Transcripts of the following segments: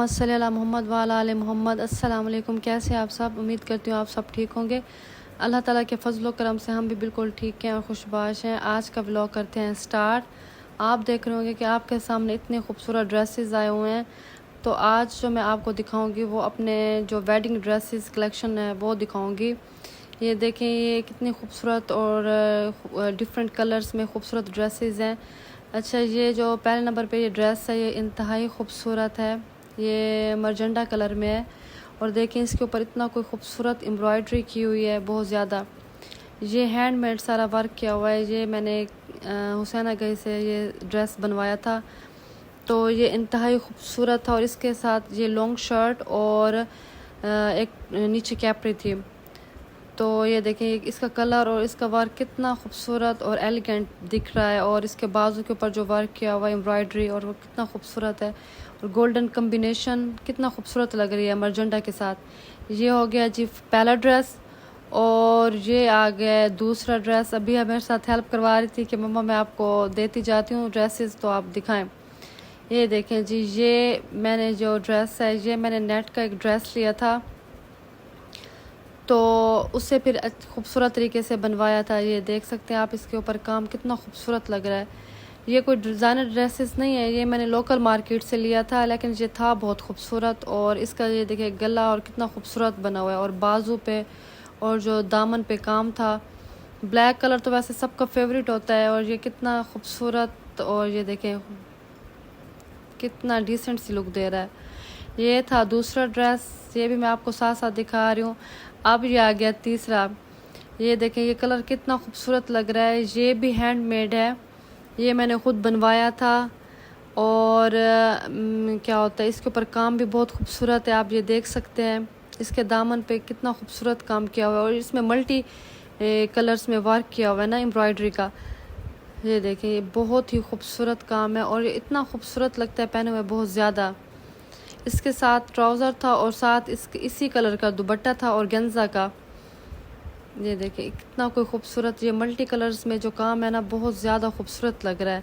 अल्लाहुम्मा सल्ली अला मोहम्मद व अला आले मोहम्मद। अस्सलाम वालेकुम। कैसे आप सब? उम्मीद करती हूँ आप सब ठीक होंगे। अल्लाह ताला के फजल करम से हम भी बिल्कुल ठीक हैं और खुशबाश हैं। आज का व्लॉग करते हैं स्टार्ट। आप देख रहे होंगे कि आपके सामने इतने खूबसूरत ड्रेसेस आए हुए हैं। तो आज जो मैं आपको दिखाऊंगी वो अपने जो वेडिंग ड्रेसेस कलेक्शन है वो दिखाऊंगी। ये देखें, ये कितनी खूबसूरत और डिफरेंट कलर्स में खूबसूरत ड्रेसेस हैं। अच्छा, ये जो पहले नंबर पे ये ड्रेस है ये इंतहाई खूबसूरत है। ये मरजंडा कलर में है और देखें इसके ऊपर इतना कोई खूबसूरत एम्ब्रॉयडरी की हुई है, बहुत ज़्यादा। ये हैंडमेड सारा वर्क किया हुआ है। ये मैंने हुसैना गई से ये ड्रेस बनवाया था, तो ये इंतहाई खूबसूरत था। और इसके साथ ये लॉन्ग शर्ट और एक नीचे कैपरी थी। तो ये देखें इसका कलर और इसका वर्क कितना खूबसूरत और एलिगेंट दिख रहा है। और इसके बाजू के ऊपर जो वर्क किया हुआ है एम्ब्रॉयडरी, और वो कितना खूबसूरत है। और गोल्डन कम्बिनेशन कितना खूबसूरत लग रही है मर्जेंटा के साथ। ये हो गया जी पहला ड्रेस। और ये आ गया दूसरा ड्रेस। अभी मेरे साथ हेल्प करवा रही थी कि मम्मा मैं आपको देती जाती हूँ ड्रेसेस, तो आप दिखाएं। ये देखें जी, ये मैंने जो ड्रेस है ये मैंने नेट का एक ड्रेस लिया था, तो उससे फिर खूबसूरत तरीके से बनवाया था। ये देख सकते हैं आप, इसके ऊपर काम कितना खूबसूरत लग रहा है। ये कोई डिज़ाइनर ड्रेसेस नहीं है, ये मैंने लोकल मार्केट से लिया था, लेकिन ये था बहुत खूबसूरत। और इसका ये देखिए गला और कितना खूबसूरत बना हुआ है, और बाजू पे और जो दामन पे काम था। ब्लैक कलर तो वैसे सबका फेवरेट होता है, और ये कितना खूबसूरत। और ये देखें कितना डिसेंट सी लुक दे रहा है। ये था दूसरा ड्रेस, ये भी मैं आपको साथ साथ दिखा रही हूँ। अब ये आ गया तीसरा। ये देखें ये कलर कितना खूबसूरत लग रहा है। ये भी हैंडमेड है, ये मैंने ख़ुद बनवाया था। और क्या होता है, इसके ऊपर काम भी बहुत खूबसूरत है, आप ये देख सकते हैं। इसके दामन पे कितना खूबसूरत काम किया हुआ है, और इसमें मल्टी कलर्स में वर्क किया हुआ है ना एम्ब्रॉयडरी का। ये देखें ये बहुत ही खूबसूरत काम है, और ये इतना खूबसूरत लगता है पहने हुए बहुत ज़्यादा। इसके साथ ट्राउज़र था और साथ इसी कलर का दुपट्टा था और गेंजा का। ये देखिए कितना कोई खूबसूरत, ये मल्टी कलर्स में जो काम है ना बहुत ज़्यादा खूबसूरत लग रहा है।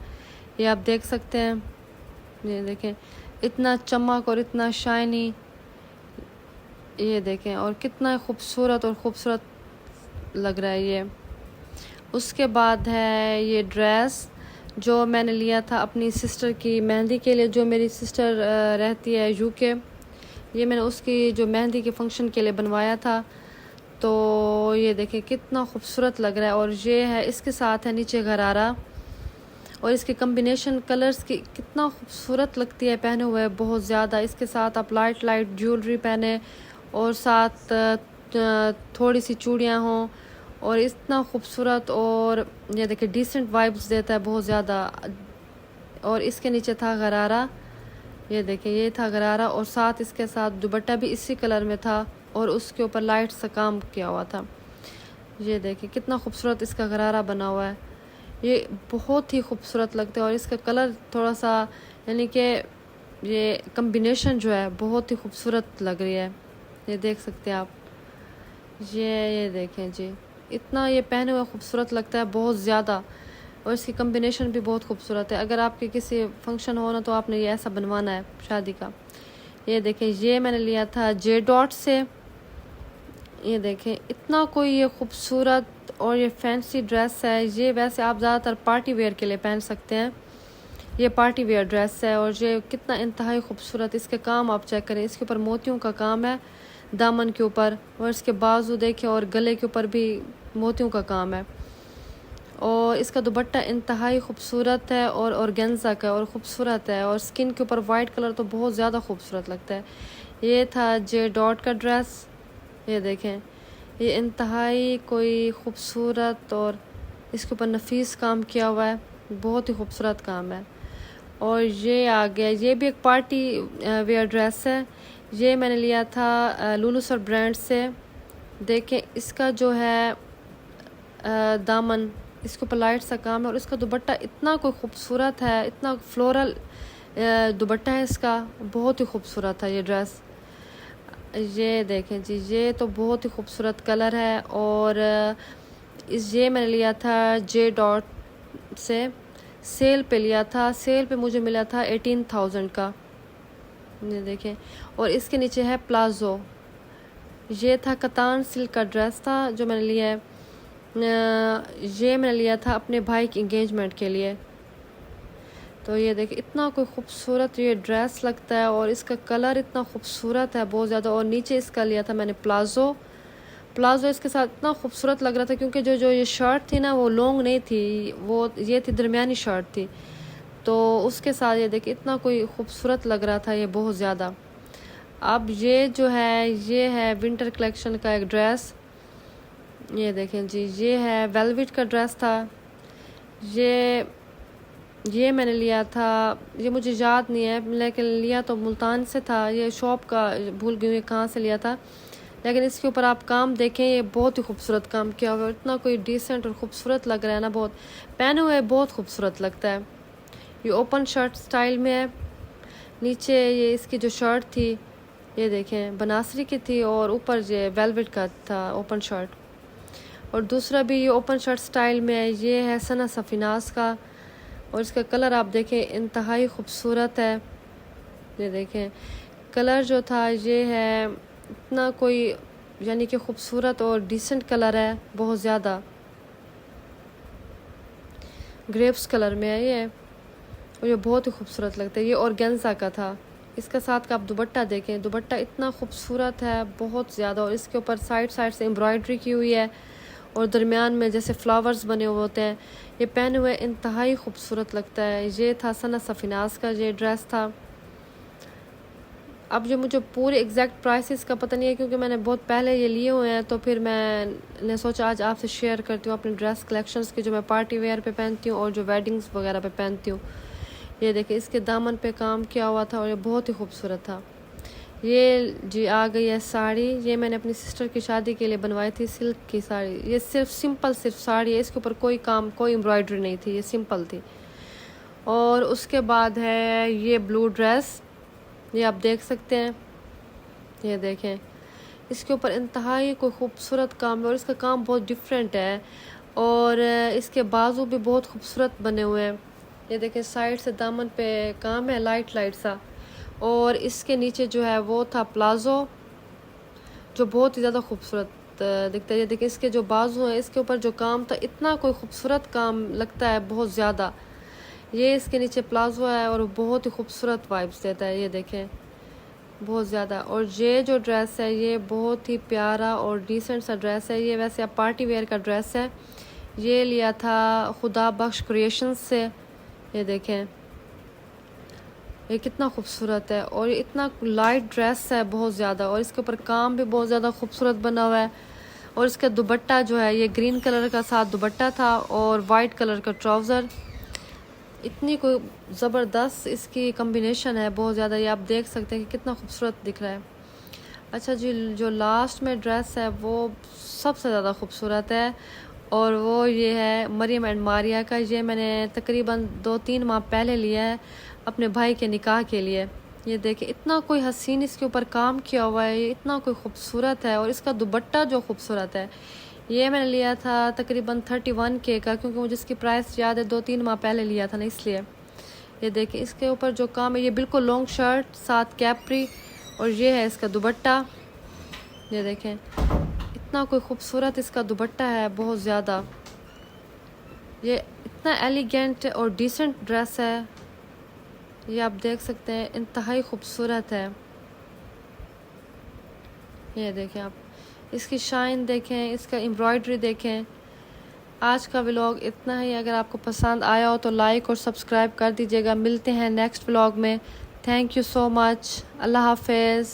ये आप देख सकते हैं। ये देखें इतना चमक और इतना शाइनी। ये देखें और कितना खूबसूरत लग रहा है ये। उसके बाद है ये ड्रेस जो मैंने लिया था अपनी सिस्टर की मेहंदी के लिए। जो मेरी सिस्टर रहती है यूके, ये मैंने उसकी जो मेहंदी के फंक्शन के लिए बनवाया था। तो ये देखें कितना खूबसूरत लग रहा है। और ये है, इसके साथ है नीचे गरारा, और इसके कम्बिनेशन कलर्स की कितना खूबसूरत लगती है पहने हुए बहुत ज़्यादा। इसके साथ आप लाइट ज्वेलरी पहने, और साथ थोड़ी सी चूड़ियाँ हों, और इतना खूबसूरत। और ये देखिए डिसेंट वाइब्स देता है बहुत ज़्यादा। और इसके नीचे था गरारा। ये देखिए ये था गरारा, और साथ इसके साथ दुपट्टा भी इसी कलर में था, और उसके ऊपर लाइट सा काम किया हुआ था। ये देखिए कितना खूबसूरत इसका गरारा बना हुआ है। ये बहुत ही खूबसूरत लगता है, और इसका कलर थोड़ा सा यानी कि ये कम्बिनेशन जो है बहुत ही खूबसूरत लग रही है। ये देख सकते हैं आप। ये देखें जी, इतना ये पहने हुए खूबसूरत लगता है बहुत ज़्यादा, और इसकी कम्बिनेशन भी बहुत खूबसूरत है। अगर आपके किसी फंक्शन हो ना तो आपने ये ऐसा बनवाना है शादी का। ये देखें ये मैंने लिया था जे डॉट से। ये देखें इतना कोई ये खूबसूरत और ये फैंसी ड्रेस है। ये वैसे आप ज़्यादातर पार्टी वेयर के लिए पहन सकते हैं। ये पार्टी वेयर ड्रेस है, और ये कितना इंतहाई खूबसूरत। इसके काम आप चेक करें, इसके ऊपर मोतियों का काम है दामन के ऊपर, और इसके बाजू देखें, और गले के ऊपर भी मोतियों का काम है। और इसका दुपट्टा इंतहाई खूबसूरत है, और ऑर्गेन्जा का, और ख़ूबसूरत है। और स्किन के ऊपर वाइट कलर तो बहुत ज़्यादा खूबसूरत लगता है। ये था जे डॉट का ड्रेस। ये देखें ये इंतहाई कोई खूबसूरत, और इसके ऊपर नफीस काम किया हुआ है, बहुत ही खूबसूरत काम है। और ये आ गया, ये भी एक पार्टी वेयर ड्रेस है। ये मैंने लिया था लुलुसर ब्रांड से। देखें इसका जो है दामन, इसके ऊपर लाइट सा काम है, और इसका दुपट्टा इतना कोई खूबसूरत है, इतना फ्लोरल दुपट्टा है इसका, बहुत ही खूबसूरत है ये ड्रेस। ये देखें जी, ये तो बहुत ही खूबसूरत कलर है। और ये मैंने लिया था जे डॉट से, सेल पे लिया था। सेल पे मुझे मिला था 18,000 का। ये देखें। और इसके नीचे है प्लाजो। ये था कतान सिल्क का ड्रेस था जो मैंने लिया है। ये मैंने लिया था अपने भाई की इंगेजमेंट के लिए। तो ये देखिए इतना कोई खूबसूरत ये ड्रेस लगता है और इसका कलर इतना खूबसूरत है बहुत ज़्यादा। और नीचे इसका लिया था मैंने प्लाजो। प्लाजो इसके साथ इतना खूबसूरत लग रहा था क्योंकि जो ये शर्ट थी ना वो लॉन्ग नहीं थी, वो ये थी दरमियानी शर्ट थी। तो उसके साथ ये देखिए इतना कोई खूबसूरत लग रहा था ये बहुत ज़्यादा। अब ये जो है ये है विंटर कलेक्शन का एक ड्रेस। ये देखें जी, ये है वेलवेट का ड्रेस था। ये मैंने लिया था, ये मुझे याद नहीं है लेकिन लिया तो मुल्तान से था। ये शॉप का भूल गई हूँ कहाँ से लिया था, लेकिन इसके ऊपर आप काम देखें, ये बहुत ही खूबसूरत काम किया हुआ है। इतना कोई डिसेंट और ख़ूबसूरत लग रहा है ना, बहुत पहने हुए बहुत खूबसूरत लगता है। ये ओपन शर्ट स्टाइल में है। नीचे ये इसकी जो शर्ट थी ये देखें बनासरी की थी और ऊपर ये वेलवेट का था ओपन शर्ट। और दूसरा भी ये ओपन शर्ट स्टाइल में है, ये है सना सफिनास का। और इसका कलर आप देखें इंतहाई खूबसूरत है। ये देखें कलर जो था ये है इतना कोई यानी कि खूबसूरत और डिसेंट कलर है बहुत ज़्यादा। ग्रेप्स कलर में है ये और ये बहुत ही खूबसूरत लगता है। ये ऑर्गेन्जा का था। इसके साथ का आप दुपट्टा देखें, दुपट्टा इतना खूबसूरत है बहुत ज़्यादा। और इसके ऊपर साइड से एम्ब्रॉयडरी की हुई है और दरमियान में जैसे फ्लावर्स बने हुए होते हैं। ये पहने हुए इंतहाई खूबसूरत लगता है। ये था सना सफिनास का ये ड्रेस था। अब जो मुझे पूरे एग्जैक्ट प्राइसेस का पता नहीं है क्योंकि मैंने बहुत पहले ये लिए हुए हैं, तो फिर मैंने सोचा आज आपसे शेयर करती हूँ अपने ड्रेस कलेक्शंस की जो मैं पार्टी वेयर पे पहनती हूँ और जो वेडिंग्स वगैरह पे पहनती हूँ। ये देखिए इसके दामन पे काम किया हुआ था और ये बहुत ही खूबसूरत था। ये जी आ गई है साड़ी। ये मैंने अपनी सिस्टर की शादी के लिए बनवाई थी, सिल्क की साड़ी। ये सिर्फ साड़ी है, इसके ऊपर कोई काम कोई एम्ब्रॉयडरी नहीं थी, ये सिंपल थी। और उसके बाद है ये ब्लू ड्रेस, ये आप देख सकते हैं। ये देखें इसके ऊपर इंतहाई कोई खूबसूरत काम है और इसका काम बहुत डिफरेंट है। और इसके बाजू भी बहुत खूबसूरत बने हुए हैं। ये देखें साइड से दामन पे काम है लाइट सा। और इसके नीचे जो है वो था प्लाजो जो बहुत ही ज़्यादा खूबसूरत दिखता है। ये देखिए इसके जो बाजू हैं इसके ऊपर जो काम था इतना कोई खूबसूरत काम लगता है बहुत ज़्यादा। ये इसके नीचे प्लाजो है और बहुत ही खूबसूरत वाइब्स देता है। ये देखें बहुत ज़्यादा। और ये जो ड्रेस है ये बहुत ही प्यारा और डिसेंट सा ड्रेस है। ये वैसे अब पार्टी वेयर का ड्रेस है। ये लिया था खुदा बख्श क्रिएशंस से। ये देखें ये कितना खूबसूरत है और ये इतना लाइट ड्रेस है बहुत ज़्यादा। और इसके ऊपर काम भी बहुत ज़्यादा खूबसूरत बना हुआ है। और इसका दुपट्टा जो है ये ग्रीन कलर का साथ दुपट्टा था और वाइट कलर का ट्राउज़र। इतनी कोई ज़बरदस्त इसकी कम्बिनेशन है बहुत ज़्यादा। ये आप देख सकते हैं कि कितना खूबसूरत दिख रहा है। अच्छा जी, जो लास्ट में ड्रेस है वो सबसे ज़्यादा खूबसूरत है और वो ये है मरियम एंड मारिया का। ये मैंने तकरीबन 2-3 माह पहले लिया है अपने भाई के निकाह के लिए। ये देखिए इतना कोई हसीन इसके ऊपर काम किया हुआ है, ये इतना कोई खूबसूरत है। और इसका दुपट्टा जो खूबसूरत है, ये मैंने लिया था तकरीबन 31K का, क्योंकि मुझे इसकी प्राइस याद है 2-3 माह पहले लिया था ना, इसलिए। ये देखिए इसके ऊपर जो काम है, ये बिल्कुल लॉन्ग शर्ट साथ कैप्री और ये है इसका दुपट्टा। ये देखें इतना कोई खूबसूरत इसका दुपट्टा है बहुत ज़्यादा। ये इतना एलिगेंट और डिसेंट ड्रेस है, ये आप देख सकते हैं इंतहाई खूबसूरत है। ये देखें आप इसकी शाइन देखें, इसका एम्ब्रॉयडरी देखें। आज का व्लॉग इतना ही। अगर आपको पसंद आया हो तो लाइक और सब्सक्राइब कर दीजिएगा। मिलते हैं नेक्स्ट व्लॉग में। Thank you so much. अल्लाह हाफिज़।